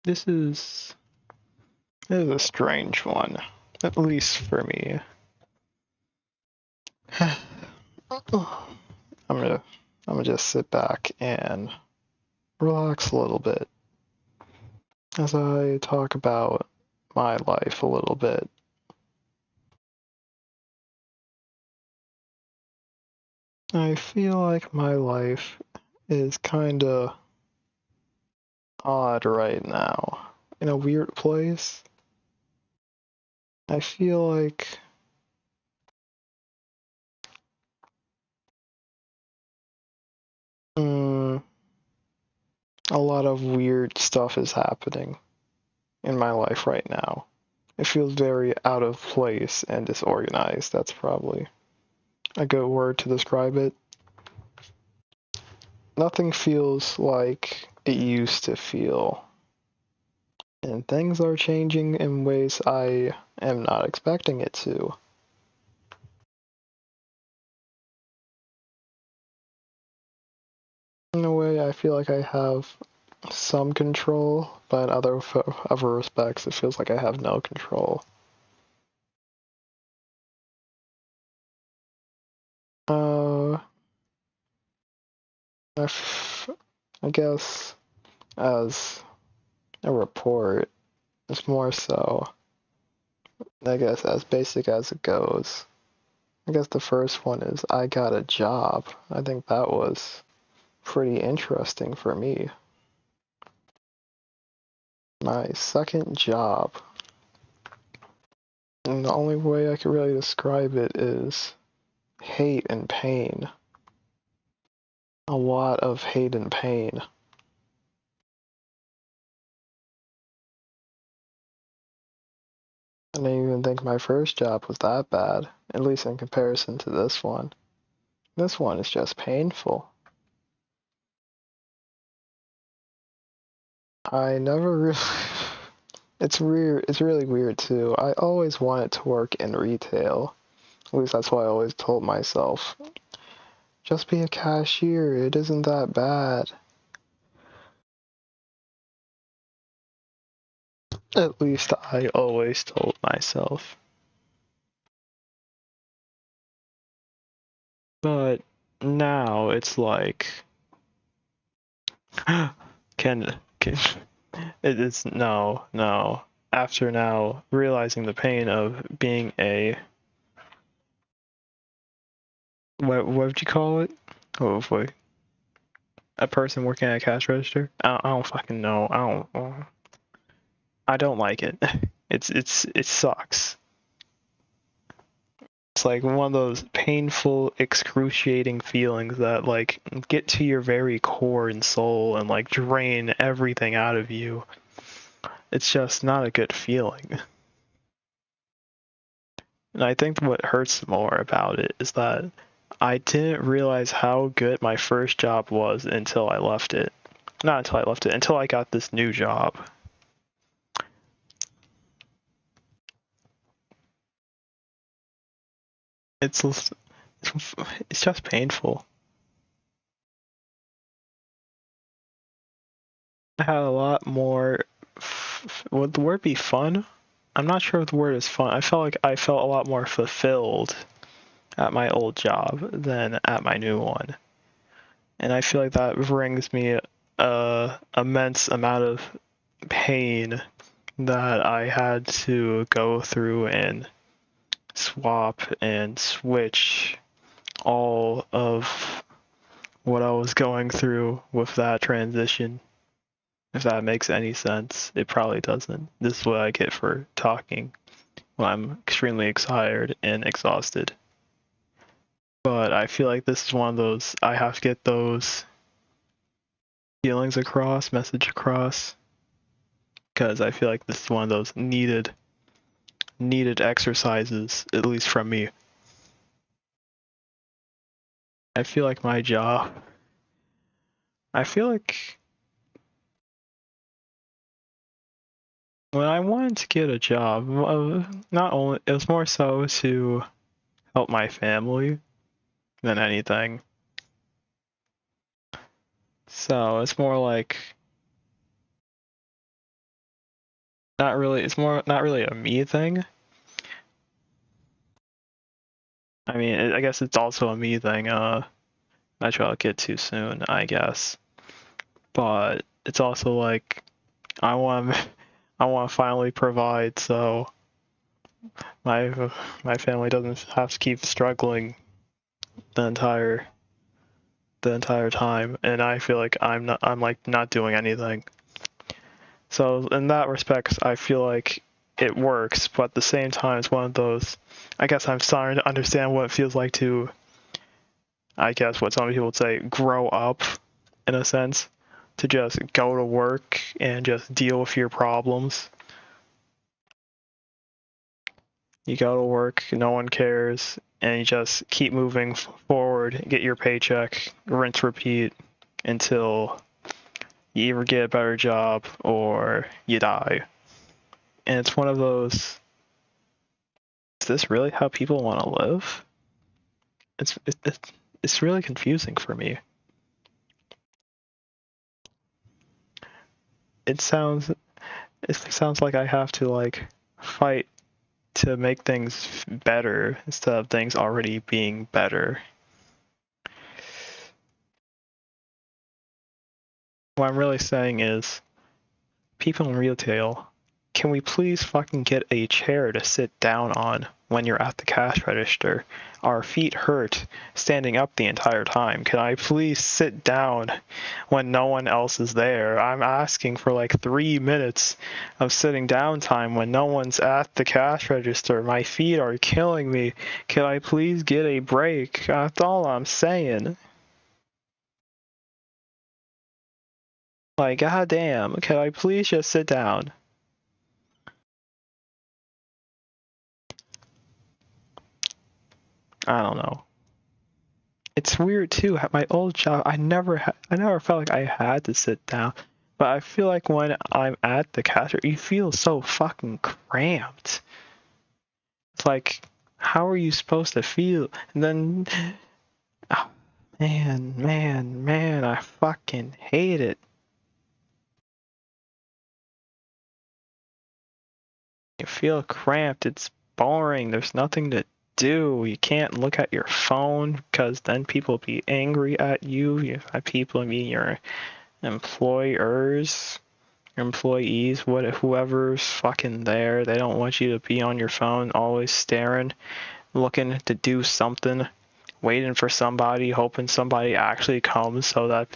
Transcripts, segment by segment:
This is a strange one, at least for me. I'm gonna just sit back and relax a little bit as I talk about my life a little bit. I feel like my life is kinda odd right now, in a weird place. I feel like a lot of weird stuff is happening in my life right now. It feels very out of place and disorganized. That's probably a good word to describe it. Nothing feels like it used to feel. And things are changing in ways I am not expecting it to. In a way, I feel like I have some control, but in other respects, it feels like I have no control. I guess as a report, it's more so, I guess, as basic as it goes. I guess the first one is I got a job. I think that was pretty interesting for me. My second job. And the only way I could really describe it is hate and pain. A lot of hate and pain. I didn't even think my first job was that bad, at least in comparison to this one. This one is just painful. I never really... It's weird. It's really weird too. I always wanted to work in retail. At least that's what I always told myself. Just be a cashier. It isn't that bad. At least I always told myself. But now it's like... can it is no. After now realizing the pain of being a what would you call it? Oh boy. A person working at a cash register? I don't fucking know. I don't like it. It sucks. It's like one of those painful, excruciating feelings that like get to your very core and soul and like drain everything out of you. It's just not a good feeling. And I think what hurts more about it is that I didn't realize how good my first job was until I left it. Not until I left it, until I got this new job. It's just painful. I had a lot more. Would the word be fun? I'm not sure if the word is fun. I felt a lot more fulfilled at my old job than at my new one. And I feel like that brings me a immense amount of pain that I had to go through and swap and switch all of what I was going through with that transition. If that makes any sense, it probably doesn't. This is what I get for talking when I'm extremely excited and exhausted. But I feel like this is one of those, I have to get those feelings across, message across, because I feel like this is one of those needed exercises, at least from me. I feel like my job, I feel like when I wanted to get a job, not only, it was more so to help my family than anything. So it's more like Not really. It's more not really a me thing. I mean, I guess it's also a me thing. I try to get too soon, I guess. But it's also like I want I want to finally provide, so my family doesn't have to keep struggling the entire time, and I feel like I'm like not doing anything. So in that respect, I feel like it works, but at the same time, it's one of those. I guess I'm starting to understand what it feels like to, I guess what some people would say, grow up, in a sense, to just go to work and just deal with your problems. You go to work, no one cares, and you just keep moving forward, get your paycheck, rinse, repeat, until you either get a better job or you die. And it's one of those, is this really how people want to live? It's really confusing for me. It sounds like I have to like fight to make things better instead of things already being better. What I'm really saying is, people in retail, can we please fucking get a chair to sit down on when you're at the cash register? Our feet hurt standing up the entire time. Can I please sit down when no one else is there? I'm asking for like 3 minutes of sitting down time when no one's at the cash register. My feet are killing me. Can I please get a break? That's all I'm saying. Like, goddamn, can I please just sit down? I don't know. It's weird too. At my old job, I never felt like I had to sit down. But I feel like when I'm at the cashier, you feel so fucking cramped. It's like, how are you supposed to feel? And then, oh, man, I fucking hate it. You feel cramped. It's boring. There's nothing to do. You can't look at your phone because then people will be angry at you. People, I mean your employers, your employees, whoever's fucking there. They don't want you to be on your phone, always staring, looking to do something, waiting for somebody, hoping somebody actually comes so that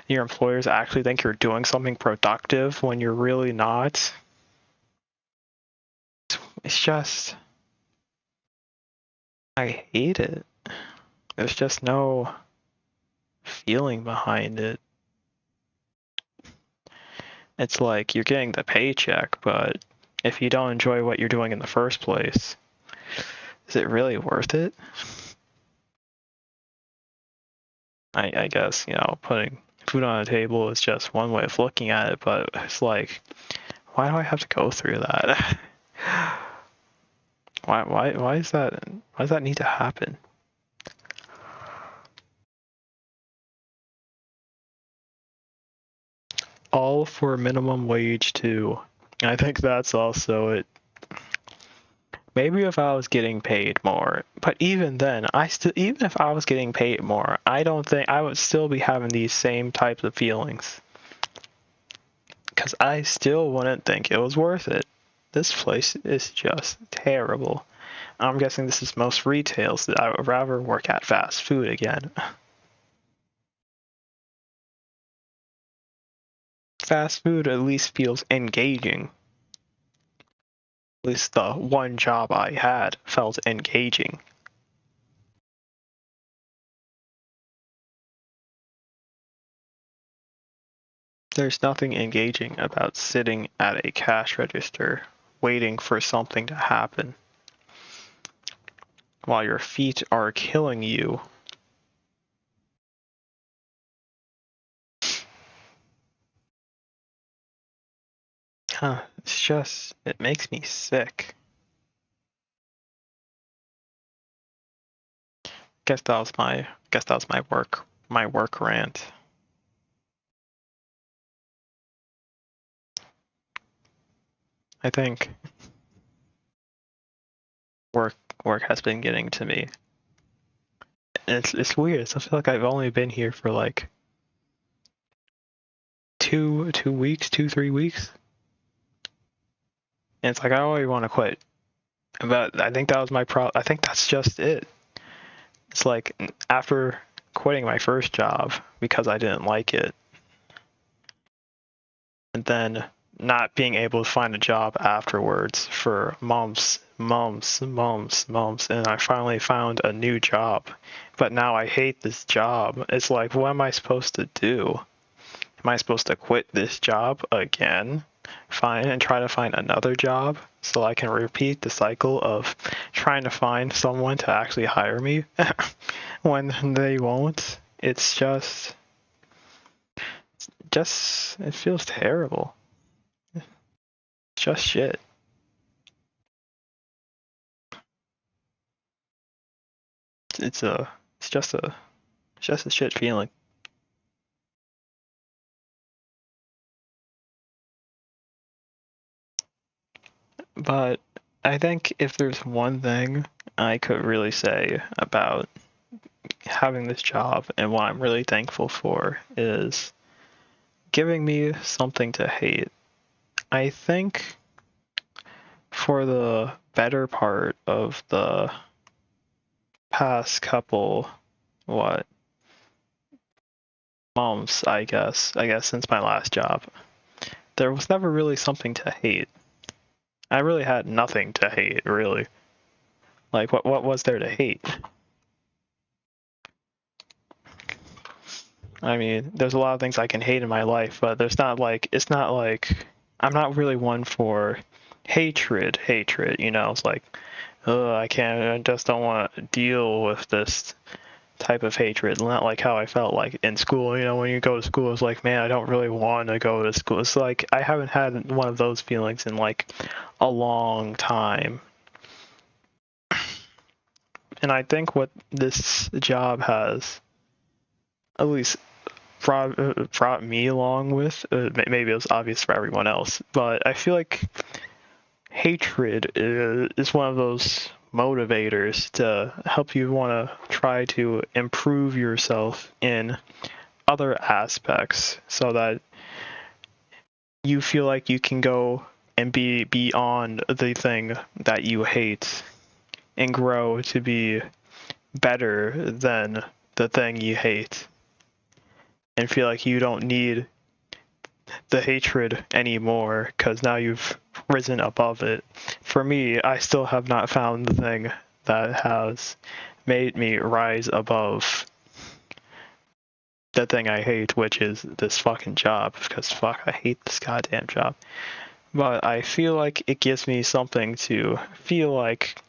your employers actually think you're doing something productive when you're really not. It's just, I hate it. There's just no feeling behind it. It's like you're getting the paycheck, but if you don't enjoy what you're doing in the first place, is it really worth it? I guess, putting food on the table is just one way of looking at it, but it's like, why do I have to go through that? Why does that need to happen? All for minimum wage too. I think that's also it. Maybe if I was getting paid more, but even then, even if I was getting paid more, I don't think I would still be having these same types of feelings. Because I still wouldn't think it was worth it. This place is just terrible. I'm guessing this is most retails that I would rather work at fast food again. Fast food at least feels engaging. At least the one job I had felt engaging. There's nothing engaging about sitting at a cash register waiting for something to happen while your feet are killing you. It makes me sick. Guess that was my work rant. I think work has been getting to me. It's weird. I feel like I've only been here for like 2 weeks, 3 weeks. And it's like I always want to quit. But I think that was my problem. I think that's just it. It's like after quitting my first job because I didn't like it, and then not being able to find a job afterwards for months, and I finally found a new job. But now I hate this job. It's like, what am I supposed to do? Am I supposed to quit this job again? And try to find another job so I can repeat the cycle of trying to find someone to actually hire me when they won't. It's just it feels terrible. It's just shit. It's just a shit feeling. But I think if there's one thing I could really say about having this job and what I'm really thankful for is giving me something to hate. I think for the better part of the past couple, months, I guess since my last job, there was never really something to hate. I really had nothing to hate, really. Like, what was there to hate? I mean, there's a lot of things I can hate in my life, but it's not like, I'm not really one for hatred, you know? It's like, I just don't want to deal with this type of hatred. Not like how I felt like in school, you know, when you go to school, it's like, man, I don't really want to go to school. It's like, I haven't had one of those feelings in like a long time. And I think what this job has at least brought me along with, maybe it was obvious for everyone else, but I feel like hatred is one of those motivators to help you want to try to improve yourself in other aspects so that you feel like you can go and be beyond the thing that you hate and grow to be better than the thing you hate and feel like you don't need the hatred anymore because now you've risen above it. For me, I still have not found the thing that has made me rise above the thing I hate, which is this fucking job, because fuck, I hate this goddamn job. But I feel like it gives me something to feel like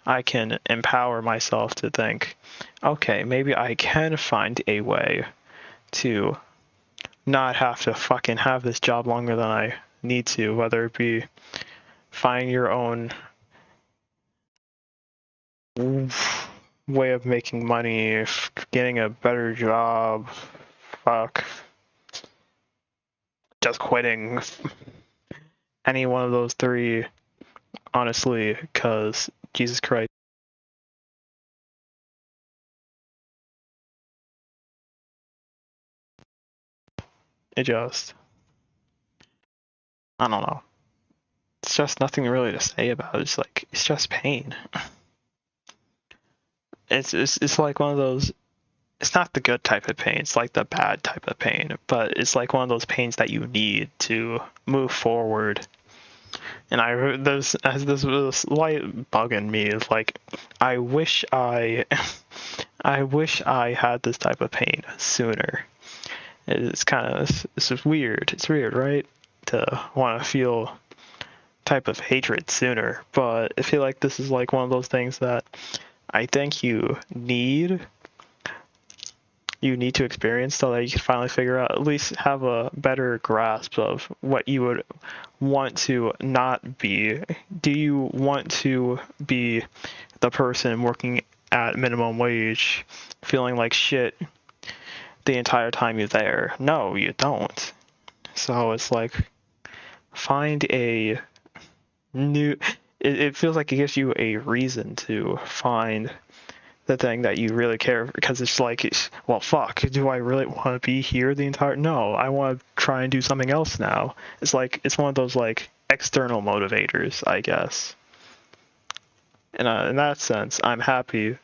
I can empower myself to think, okay, maybe I can find a way to not have to fucking have this job longer than I need to, whether it be finding your own way of making money, getting a better job, fuck, just quitting. Any one of those three, honestly, because Jesus Christ. It just, I don't know. It's just nothing really to say about it. It's like, it's just pain. It's like one of those, it's not the good type of pain, it's like the bad type of pain, but it's like one of those pains that you need to move forward. And there's this was a slight bug in me. It's like, I wish I had this type of pain sooner. It's kind of, it's weird. It's weird, right? To want to feel type of hatred sooner. But I feel like this is like one of those things that I think you need to experience so that you can finally figure out, at least have a better grasp of what you would want to not be. Do you want to be the person working at minimum wage, feeling like shit the entire time you're there? No, you don't. So it's like, find a new. It feels like it gives you a reason to find the thing that you really care, because it's like, well, fuck, do I really want to be here the entire? No, I want to try and do something else now. It's like, it's one of those like external motivators, I guess. And in that sense, I'm happy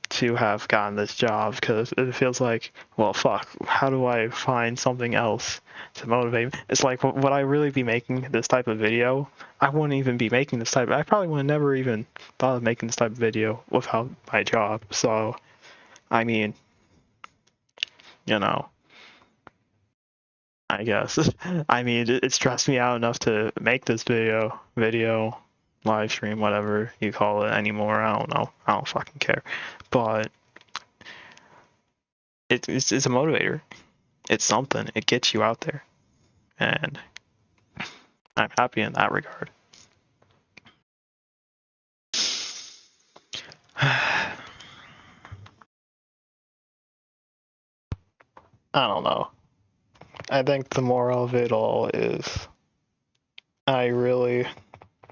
to have gotten this job, because it feels like, well, fuck, how do I find something else to motivate me? It's like, would I really be making this type of video? I wouldn't even be making this type. I probably would have never even thought of making this type of video without my job. So, I mean, you know, I guess. I mean, it stressed me out enough to make this video, live stream, whatever you call it anymore. I don't know. I don't fucking care. But it's a motivator. It's something. It gets you out there, and I'm happy in that regard. I don't know. I think the moral of it all is I really,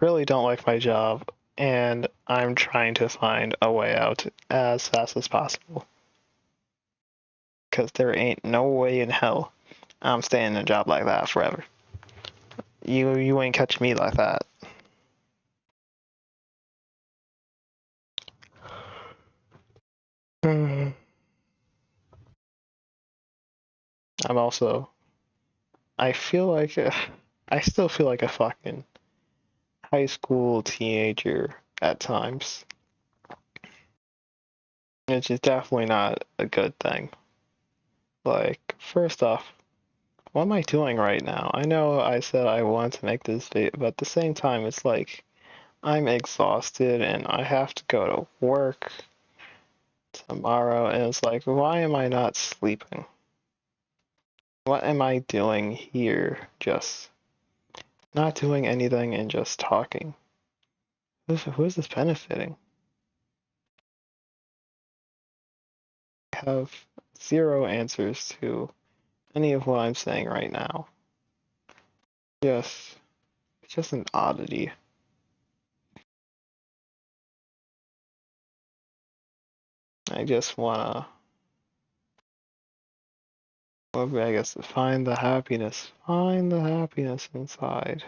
really don't like my job, and I'm trying to find a way out as fast as possible. Because there ain't no way in hell I'm staying in a job like that forever. You ain't catching me like that. I'm also. I feel like I still feel like a fucking high school teenager at times. Which is definitely not a good thing. Like, first off, what am I doing right now? I know I said I want to make this video, but at the same time, it's like I'm exhausted and I have to go to work tomorrow, and it's like, why am I not sleeping? What am I doing here? Just not doing anything and just talking. Who is this benefiting? I have zero answers to any of what I'm saying right now. Yes, it's just an oddity. I just wanna, well, I guess, find the happiness. Find the happiness inside.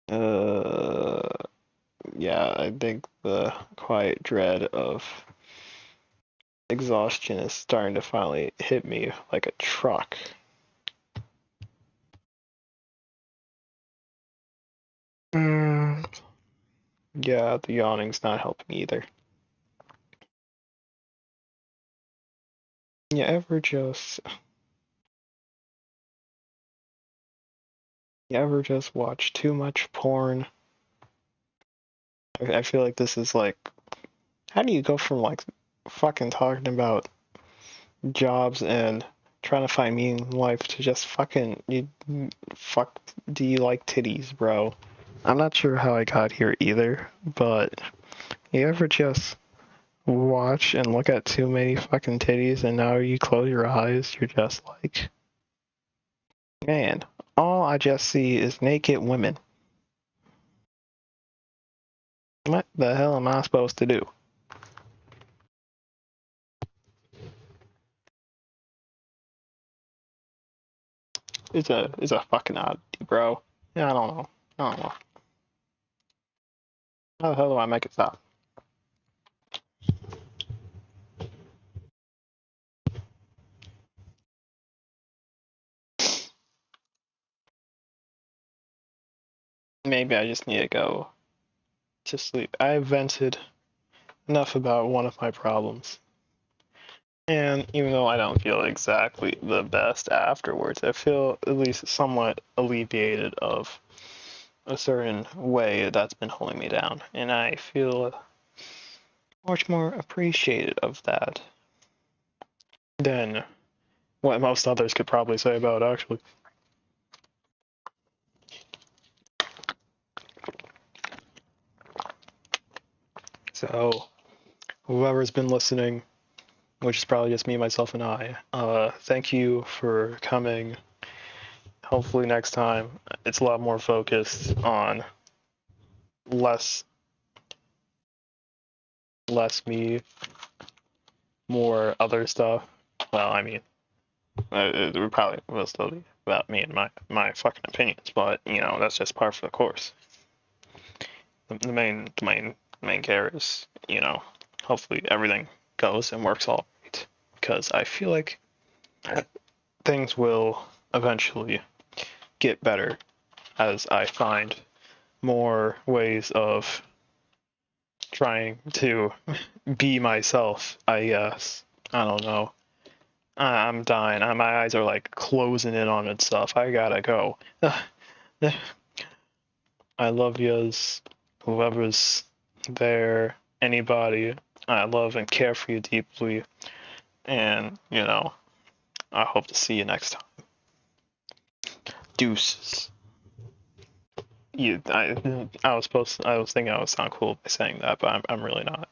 Uh, yeah, I think the quiet dread of exhaustion is starting to finally hit me like a truck. Mm, yeah, the yawning's not helping either. You ever just watch too much porn? I feel like this is like, how do you go from like fucking talking about jobs and trying to find meaning in life to just fucking fuck, do you like titties, bro? I'm not sure how I got here either, but you ever just watch and look at too many fucking titties and now you close your eyes, you're just like, man, all I just see is naked women. What the hell am I supposed to do? It's a fucking oddity, bro. Yeah, I don't know. I don't know. How the hell do I make it stop? Maybe I just need to go to sleep. I vented enough about one of my problems. And even though I don't feel exactly the best afterwards, I feel at least somewhat alleviated of a certain way that's been holding me down. And I feel much more appreciated of that than what most others could probably say about it, actually. So, whoever's been listening, which is probably just me, myself, and I. Thank you for coming. Hopefully next time it's a lot more focused on less me, more other stuff. Well, I mean, we probably will still be about me and my fucking opinions, but you know that's just par for the course. The main care is, you know, hopefully everything goes and works all right, because I feel like things will eventually get better as I find more ways of trying to be myself, I guess. I don't know. I'm dying. My eyes are like closing in on itself. I gotta go. I love yous, whoever's there, anybody. I love and care for you deeply, and you know, I hope to see you next time. Deuces. I was thinking I would sound cool by saying that, but I'm really not.